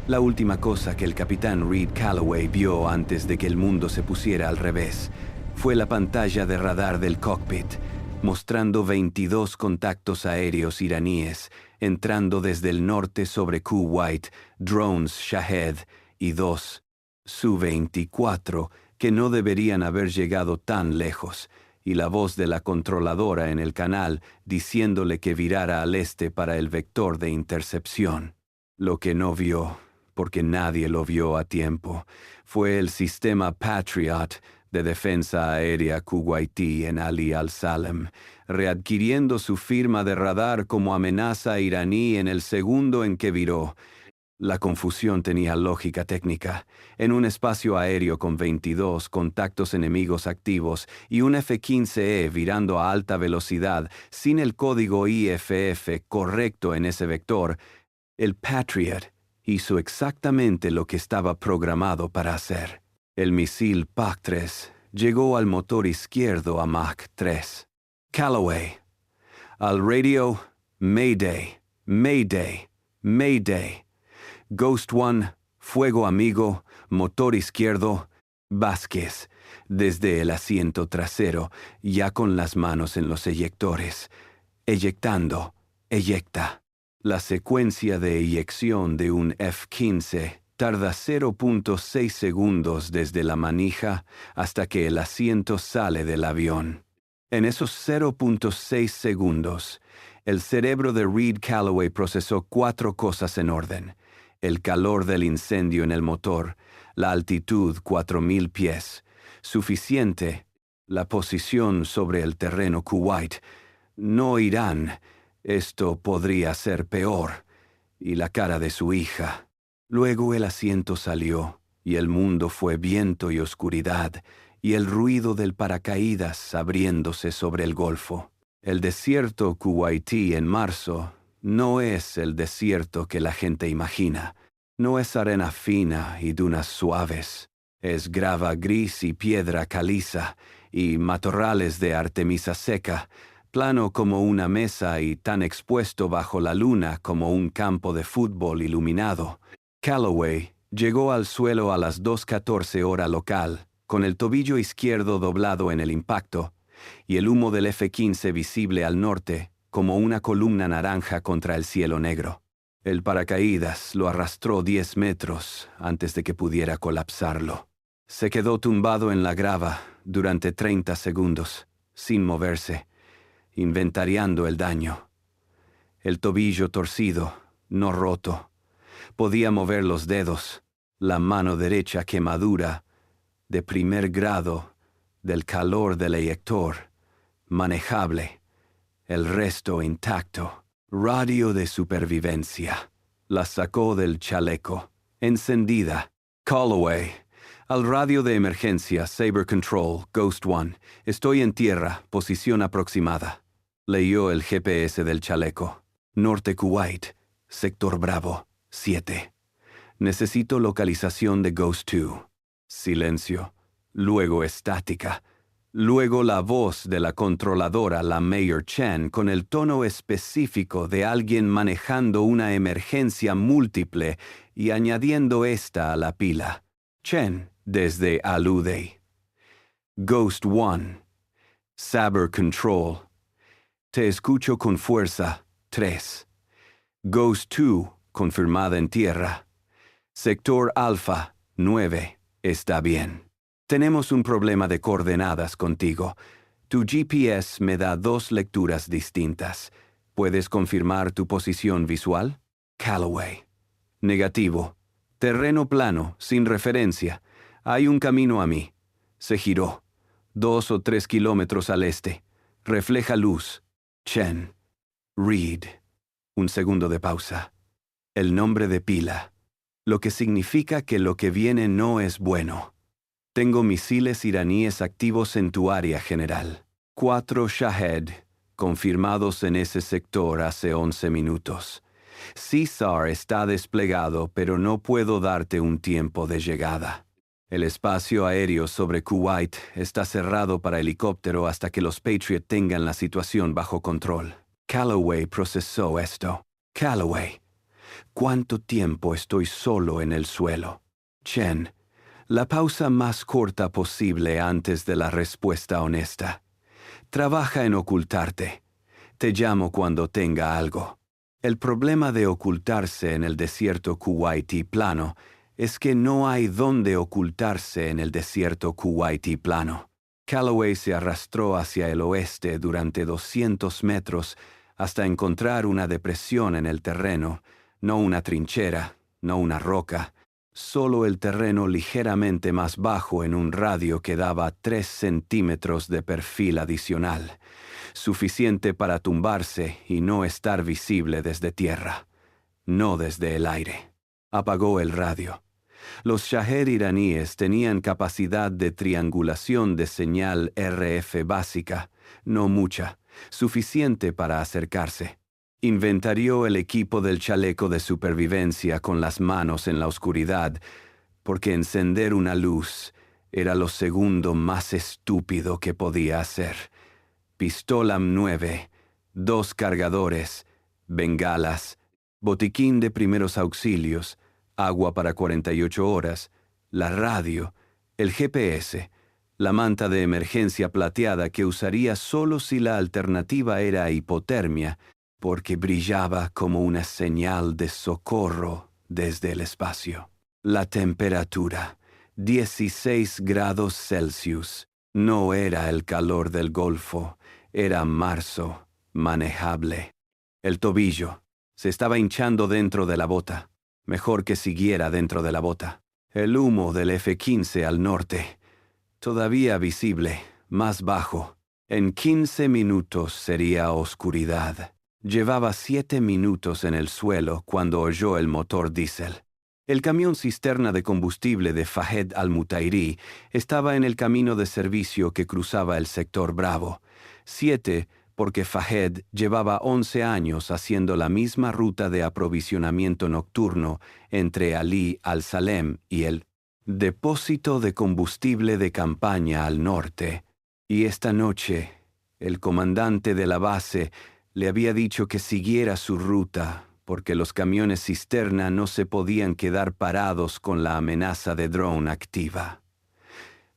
La última cosa que el capitán Reed Calloway vio antes de que el mundo se pusiera al revés fue la pantalla de radar del cockpit, mostrando 22 contactos aéreos iraníes entrando desde el norte sobre Kuwait, drones Shahed y 2 Su-24 que no deberían haber llegado tan lejos, y la voz de la controladora en el canal diciéndole que virara al este para el vector de intercepción. Lo que no vio, porque nadie lo vio a tiempo, fue el sistema Patriot de defensa aérea kuwaití en Ali al-Salem, readquiriendo su firma de radar como amenaza iraní en el segundo en que viró. La confusión tenía lógica técnica. En un espacio aéreo con 22 contactos enemigos activos y un F-15E virando a alta velocidad sin el código IFF correcto en ese vector, el Patriot hizo exactamente lo que estaba programado para hacer. El misil PAC-3 llegó al motor izquierdo a Mach 3. Calloway. Al radio, Mayday, Mayday, Mayday. Ghost One, fuego amigo, motor izquierdo. Vázquez, desde el asiento trasero, ya con las manos en los eyectores. Eyectando, eyecta. La secuencia de eyección de un F-15 tarda 0.6 segundos desde la manija hasta que el asiento sale del avión. En esos 0.6 segundos, el cerebro de Reed Calloway procesó 4 cosas en orden: el calor del incendio en el motor, la altitud 4.000 pies, suficiente, la posición sobre el terreno Kuwait, no Irán, esto podría ser peor, y la cara de su hija. Luego el asiento salió, y el mundo fue viento y oscuridad, y el ruido del paracaídas abriéndose sobre el Golfo. El desierto kuwaití en marzo no es el desierto que la gente imagina. No es arena fina y dunas suaves. Es grava gris y piedra caliza, y matorrales de artemisa seca, plano como una mesa y tan expuesto bajo la luna como un campo de fútbol iluminado. Calloway llegó al suelo a las 2:14 hora local, con el tobillo izquierdo doblado en el impacto, y el humo del F-15 visible al norte como una columna naranja contra el cielo negro. El paracaídas lo arrastró 10 metros antes de que pudiera colapsarlo. Se quedó tumbado en la grava durante 30 segundos, sin moverse, inventariando el daño. El tobillo torcido, no roto. Podía mover los dedos, la mano derecha quemadura, de primer grado, del calor del eyector, manejable, el resto intacto. Radio de supervivencia. La sacó del chaleco, encendida. Calloway. Al radio de emergencia, Saber Control, Ghost One. Estoy en tierra, posición aproximada. Leyó el GPS del chaleco. Norte Kuwait, sector Bravo, 7. Necesito localización de Ghost 2. Silencio. Luego estática. Luego la voz de la controladora, la Mayor Chen, con el tono específico de alguien manejando una emergencia múltiple y añadiendo esta a la pila. Chen, desde Al-Uday. Ghost One. Saber Control. Te escucho con fuerza. 3. Ghost 2, confirmada en tierra. Sector Alpha, 9. Está bien. Tenemos un problema de coordenadas contigo. Tu GPS me da 2 lecturas distintas. ¿Puedes confirmar tu posición visual? Calloway. Negativo. Terreno plano, sin referencia. Hay un camino a mí. Se giró. 2 o 3 kilómetros al este. Refleja luz. Chen. Reed. Un segundo de pausa. El nombre de pila. Lo que significa que lo que viene no es bueno. Tengo misiles iraníes activos en tu área general. 4 Shahed, confirmados en ese sector hace 11 minutos. Caesar está desplegado, pero no puedo darte un tiempo de llegada. El espacio aéreo sobre Kuwait está cerrado para helicóptero hasta que los Patriot tengan la situación bajo control. Calloway procesó esto. Calloway. cuánto tiempo estoy solo en el suelo. Chen, la pausa más corta posible antes de la respuesta honesta. Trabaja en ocultarte. Te llamo cuando tenga algo. El problema de ocultarse en el desierto Kuwaití plano es que no hay dónde ocultarse en el desierto Kuwaití plano. Calloway se arrastró hacia el oeste durante 200 metros hasta encontrar una depresión en el terreno, no una trinchera, no una roca, solo el terreno ligeramente más bajo en un radio que daba 3 centímetros de perfil adicional, suficiente para tumbarse y no estar visible desde tierra, no desde el aire. Apagó el radio. Los Shahed iraníes tenían capacidad de triangulación de señal RF básica, no mucha, suficiente para acercarse. Inventarió el equipo del chaleco de supervivencia con las manos en la oscuridad, porque encender una luz era lo segundo más estúpido que podía hacer. Pistola M9, 2 cargadores, bengalas, botiquín de primeros auxilios, agua para 48 horas, la radio, el GPS, la manta de emergencia plateada que usaría solo si la alternativa era hipotermia, porque brillaba como una señal de socorro desde el espacio. La temperatura, 16 grados Celsius. No era el calor del Golfo, era marzo, manejable. El tobillo se estaba hinchando dentro de la bota. Mejor que siguiera dentro de la bota. El humo del F-15 al norte, todavía visible, más bajo. En 15 minutos sería oscuridad. Llevaba 7 minutos en el suelo cuando oyó el motor diésel. El camión cisterna de combustible de Fahed al-Mutairi estaba en el camino de servicio que cruzaba el sector Bravo. 7 porque Fahed llevaba 11 años haciendo la misma ruta de aprovisionamiento nocturno entre Ali al-Salem y el depósito de combustible de campaña al norte. Y esta noche, el comandante de la base le había dicho que siguiera su ruta, porque los camiones cisterna no se podían quedar parados con la amenaza de drone activa.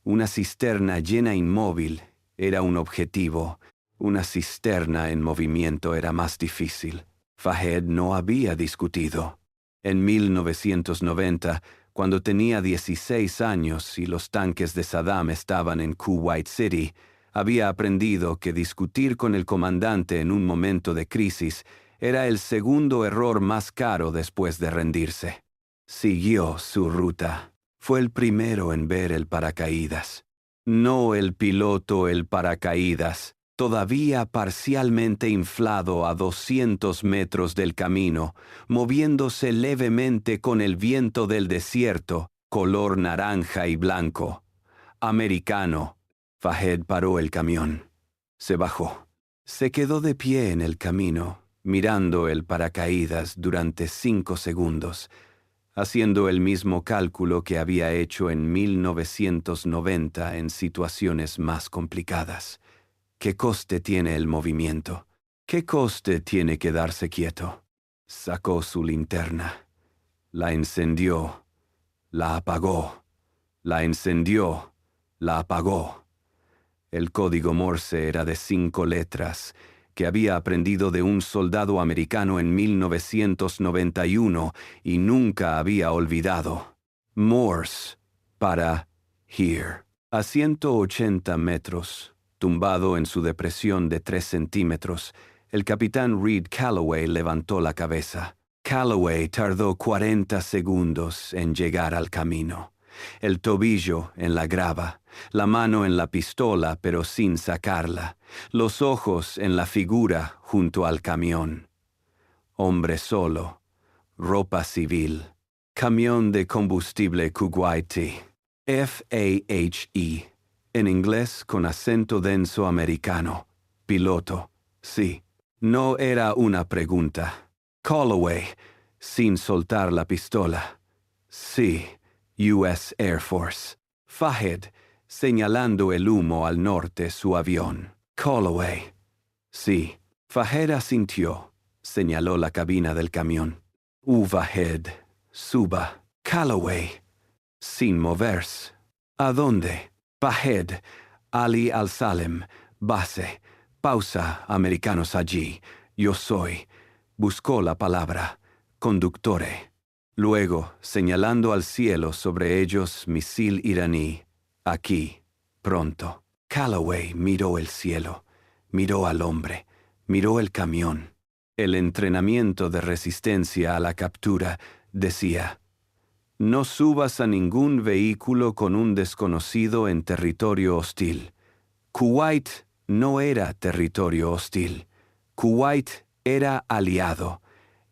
Una cisterna llena inmóvil era un objetivo. Una cisterna en movimiento era más difícil. Fahed no había discutido. En 1990, cuando tenía 16 años y los tanques de Saddam estaban en Kuwait City, había aprendido que discutir con el comandante en un momento de crisis era el segundo error más caro después de rendirse. Siguió su ruta. Fue el primero en ver el paracaídas. No el piloto el paracaídas, todavía parcialmente inflado a 200 metros del camino, moviéndose levemente con el viento del desierto, color naranja y blanco. Americano. Fahed paró el camión. Se bajó. Se quedó de pie en el camino, mirando el paracaídas durante 5 segundos, haciendo el mismo cálculo que había hecho en 1990 en situaciones más complicadas. ¿Qué coste tiene el movimiento? ¿Qué coste tiene quedarse quieto? Sacó su linterna. La encendió. La apagó. La encendió. La apagó. El código Morse era de 5 letras, que había aprendido de un soldado americano en 1991 y nunca había olvidado. Morse para here. A 180 metros, tumbado en su depresión de 3 centímetros, el capitán Reed Calloway levantó la cabeza. Calloway tardó 40 segundos en llegar al camino. El tobillo en la grava, la mano en la pistola pero sin sacarla, los ojos en la figura junto al camión. Hombre solo, ropa civil, camión de combustible Kuwaití, FAHE, en inglés con acento denso americano, piloto, sí, no era una pregunta. Calloway, sin soltar la pistola, sí. U.S. Air Force. Fahed, señalando el humo al norte su avión. Calloway. Sí. Fahed asintió. Señaló la cabina del camión. Uvahead, suba. Calloway, sin moverse. ¿A dónde? Fahed, Ali al-Salem, base. Pausa, americanos allí. Yo soy. Buscó la palabra. Conductore. Luego, señalando al cielo sobre ellos misil iraní. Aquí, pronto. Calloway miró el cielo, miró al hombre, miró el camión. El entrenamiento de resistencia a la captura decía: no subas a ningún vehículo con un desconocido en territorio hostil. Kuwait no era territorio hostil. Kuwait era aliado.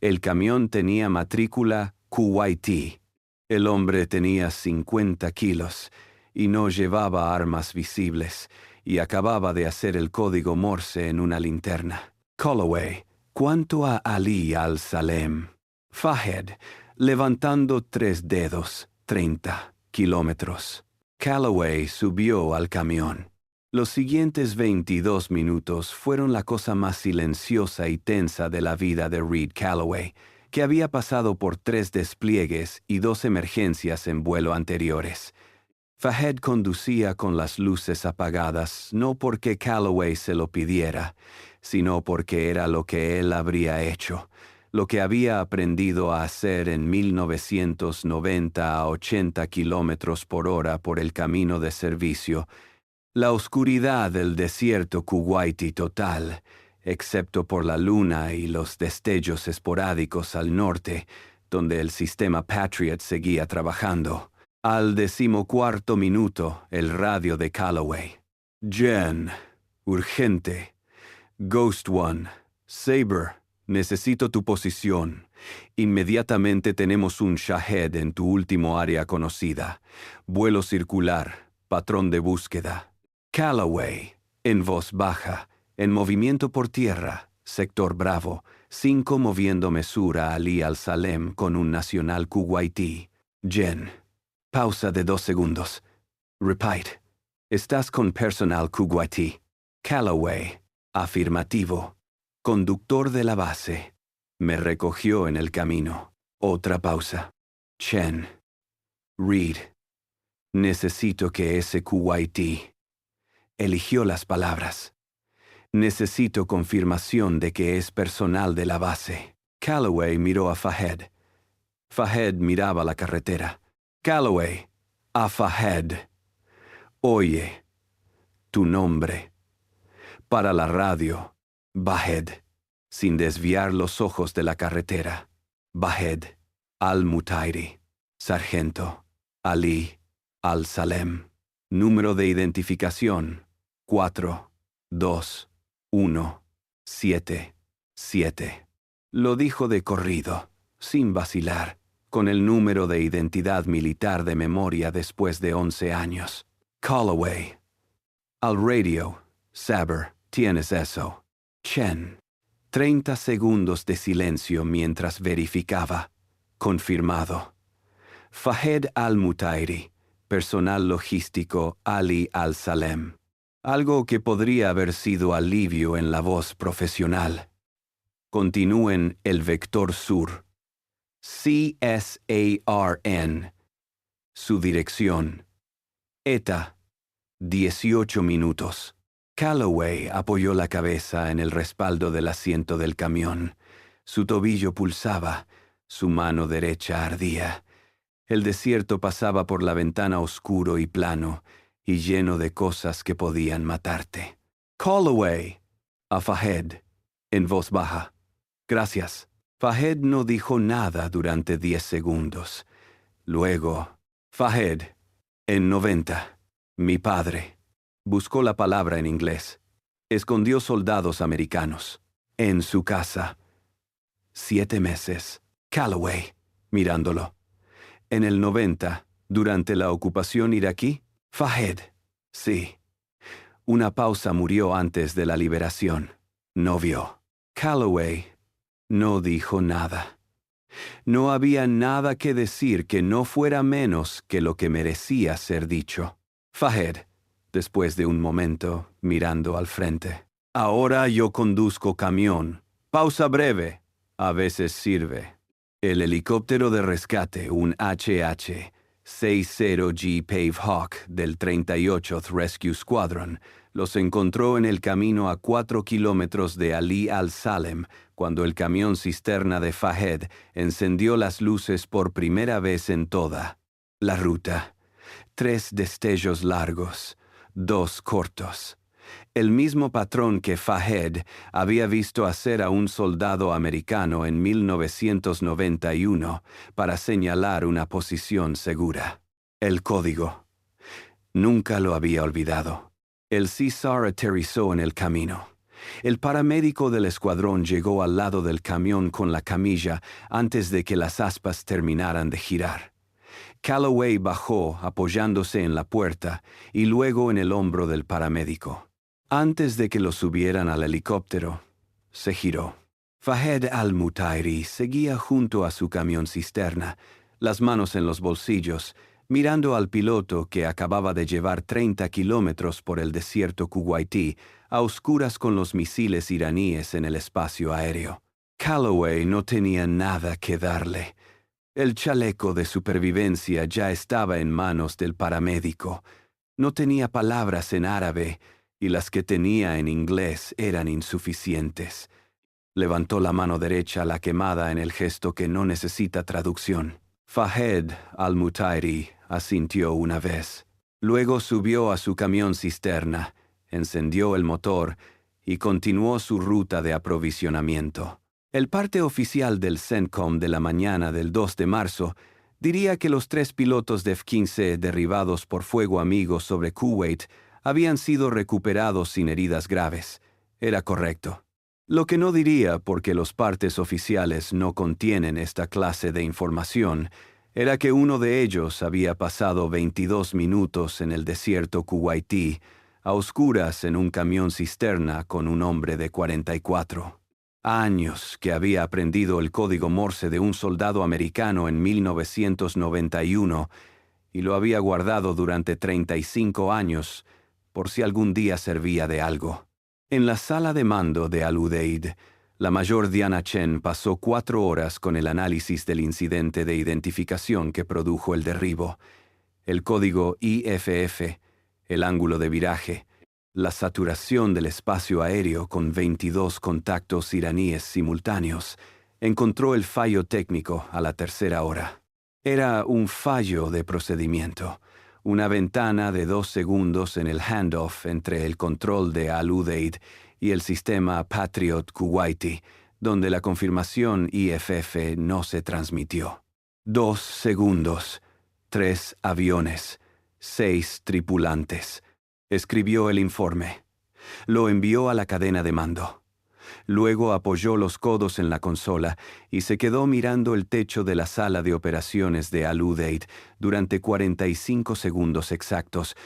El camión tenía matrícula kuwaití. El hombre tenía 50 kilos y no llevaba armas visibles, y acababa de hacer el código Morse en una linterna. Calloway, ¿cuánto a Ali al-Salem? Fahed, levantando 3 dedos, 30 kilómetros. Calloway subió al camión. Los siguientes 22 minutos fueron la cosa más silenciosa y tensa de la vida de Reed Calloway, que había pasado por 3 despliegues y 2 emergencias en vuelo anteriores. Fahed conducía con las luces apagadas, no porque Calloway se lo pidiera, sino porque era lo que él habría hecho, lo que había aprendido a hacer en 1990 a 80 kilómetros por hora por el camino de servicio. La oscuridad del desierto kuwaití total, excepto por la luna y los destellos esporádicos al norte, donde el sistema Patriot seguía trabajando. Al 14º minuto, el radio de Calloway. Jen, urgente. Ghost One, Saber, necesito tu posición. Inmediatamente tenemos un Shahed en tu último área conocida. Vuelo circular, patrón de búsqueda. Calloway, en voz baja, en movimiento por tierra, sector Bravo, 5 moviendo mesura Ali al-Salem con un nacional kuwaití. Jen. Pausa de 2 segundos. Repeat. ¿Estás con personal kuwaití? Calloway. Afirmativo. Conductor de la base. Me recogió en el camino. Otra pausa. Chen. Reed. Necesito que ese kuwaití. Eligió las palabras. Necesito confirmación de que es personal de la base. Calloway miró a Fahed. Fahed miraba la carretera. Calloway, a Fahed. Oye, tu nombre. Para la radio, Bahed, sin desviar los ojos de la carretera. Bahed, al-Mutairi, sargento, Ali, al-Salem. Número de identificación, 4, 2, 1, 7, 7. Lo dijo de corrido, sin vacilar, con el número de identidad militar de memoria después de 11 años. Calloway. Al radio, Saber, tienes eso. Chen. 30 segundos de silencio mientras verificaba. Confirmado. Fahed al-Mutairi, personal logístico Ali al-Salem. Algo que podría haber sido alivio en la voz profesional. Continúen el vector sur. CSARN. Su dirección. ETA. 18 minutos. Calloway apoyó la cabeza en el respaldo del asiento del camión. Su tobillo pulsaba, su mano derecha ardía. El desierto pasaba por la ventana oscuro y plano, y lleno de cosas que podían matarte. Calloway. A Fahed. En voz baja. Gracias. Fahed no dijo nada durante 10 segundos. Luego, Fahed. En 90. Mi padre. Buscó la palabra en inglés. Escondió soldados americanos. En su casa. 7 meses. Calloway. Mirándolo. En el 90, durante la ocupación iraquí. Fahed. Sí. Una pausa murió antes de la liberación. No vio. Calloway no dijo nada. No había nada que decir que no fuera menos que lo que merecía ser dicho. Fahed, después de un momento, mirando al frente. Ahora yo conduzco camión. Pausa breve. A veces sirve. El helicóptero de rescate, un HH-60G Pave Hawk del 38th Rescue Squadron, los encontró en el camino a 4 kilómetros de Ali al-Salem cuando el camión cisterna de Fahed encendió las luces por primera vez en toda la ruta. 3 destellos largos, 2 cortos. El mismo patrón que Fahed había visto hacer a un soldado americano en 1991 para señalar una posición segura. El código. Nunca lo había olvidado. El Caesar aterrizó en el camino. El paramédico del escuadrón llegó al lado del camión con la camilla antes de que las aspas terminaran de girar. Calloway bajó apoyándose en la puerta y luego en el hombro del paramédico. Antes de que lo subieran al helicóptero, se giró. Fahed al-Mutairi seguía junto a su camión cisterna, las manos en los bolsillos, mirando al piloto que acababa de llevar 30 kilómetros por el desierto kuwaití, a oscuras con los misiles iraníes en el espacio aéreo. Calloway no tenía nada que darle. El chaleco de supervivencia ya estaba en manos del paramédico. No tenía palabras en árabe, y las que tenía en inglés eran insuficientes. Levantó la mano derecha a la quemada en el gesto que no necesita traducción. Fahed al-Mutairi asintió una vez. Luego subió a su camión cisterna, encendió el motor y continuó su ruta de aprovisionamiento. El parte oficial del CENTCOM de la mañana del 2 de marzo diría que los 3 pilotos de F-15 derribados por fuego amigo sobre Kuwait habían sido recuperados sin heridas graves. Era correcto. Lo que no diría, porque los partes oficiales no contienen esta clase de información, era que uno de ellos había pasado 22 minutos en el desierto kuwaití, a oscuras en un camión cisterna con un hombre de 44 años que había aprendido el código Morse de un soldado americano en 1991 y lo había guardado durante 35 años, por si algún día servía de algo. En la sala de mando de Al-Udeid, la mayor Diana Chen pasó 4 horas con el análisis del incidente de identificación que produjo el derribo, el código IFF, el ángulo de viraje, la saturación del espacio aéreo con 22 contactos iraníes simultáneos. Encontró el fallo técnico a la 3ª hora. Era un fallo de procedimiento. Una ventana de 2 segundos en el handoff entre el control de Al-Udeid y el sistema Patriot Kuwaiti, donde la confirmación IFF no se transmitió. 2 segundos, 3 aviones, 6 tripulantes. Escribió el informe. Lo envió a la cadena de mando. Luego apoyó los codos en la consola y se quedó mirando el techo de la sala de operaciones de Al-Udeid durante 45 segundos exactos,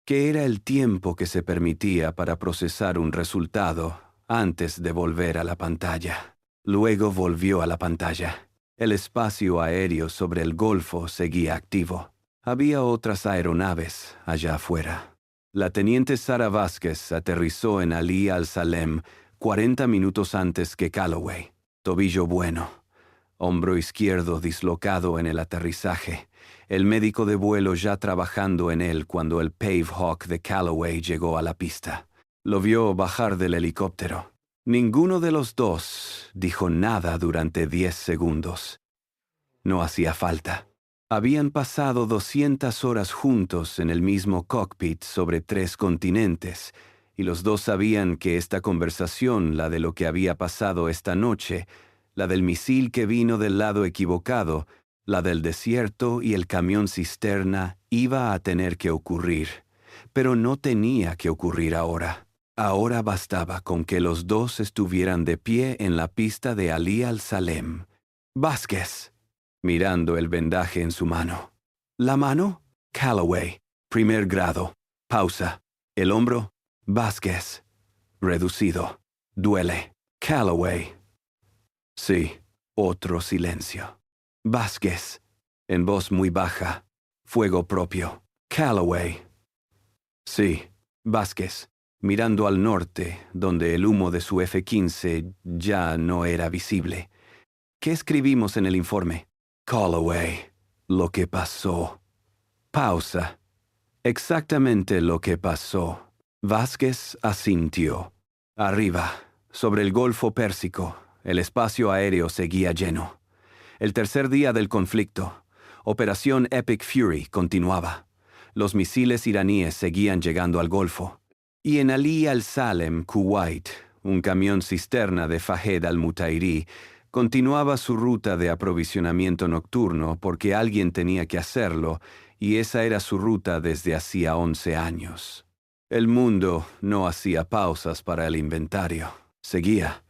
que era el tiempo que se permitía para procesar un resultado antes de volver a la pantalla. Luego volvió a la pantalla. El espacio aéreo sobre el Golfo seguía activo. Había otras aeronaves allá afuera. La teniente Sara Vázquez aterrizó en Ali al-Salem 40 minutos antes que Calloway. Tobillo bueno. Hombro izquierdo dislocado en el aterrizaje. El médico de vuelo ya trabajando en él cuando el Pave Hawk de Calloway llegó a la pista. Lo vio bajar del helicóptero. Ninguno de los dos dijo nada durante 10 segundos. No hacía falta. Habían pasado 200 horas juntos en el mismo cockpit sobre 3 continentes, y los dos sabían que esta conversación, la de lo que había pasado esta noche, la del misil que vino del lado equivocado, la del desierto y el camión cisterna, iba a tener que ocurrir. Pero no tenía que ocurrir ahora. Ahora bastaba con que los dos estuvieran de pie en la pista de Ali al-Salem. Vázquez, mirando el vendaje en su mano. ¿La mano? Calloway. 1er grado. Pausa. ¿El hombro? Vázquez. Reducido. Duele. Calloway. Sí. Otro silencio. Vázquez. En voz muy baja. Fuego propio. Calloway. Sí. Vázquez. Mirando al norte, donde el humo de su F-15 ya no era visible. ¿Qué escribimos en el informe? Callaway. Lo que pasó. Pausa. Exactamente lo que pasó. Vázquez asintió. Arriba, sobre el Golfo Pérsico, el espacio aéreo seguía lleno. El tercer día del conflicto, Operación Epic Fury continuaba. Los misiles iraníes seguían llegando al Golfo. Y en Ali al-Salem, Kuwait, un camión cisterna de Fahed al-Mutairi continuaba su ruta de aprovisionamiento nocturno porque alguien tenía que hacerlo, y esa era su ruta desde hacía 11 años. El mundo no hacía pausas para el inventario. Seguía.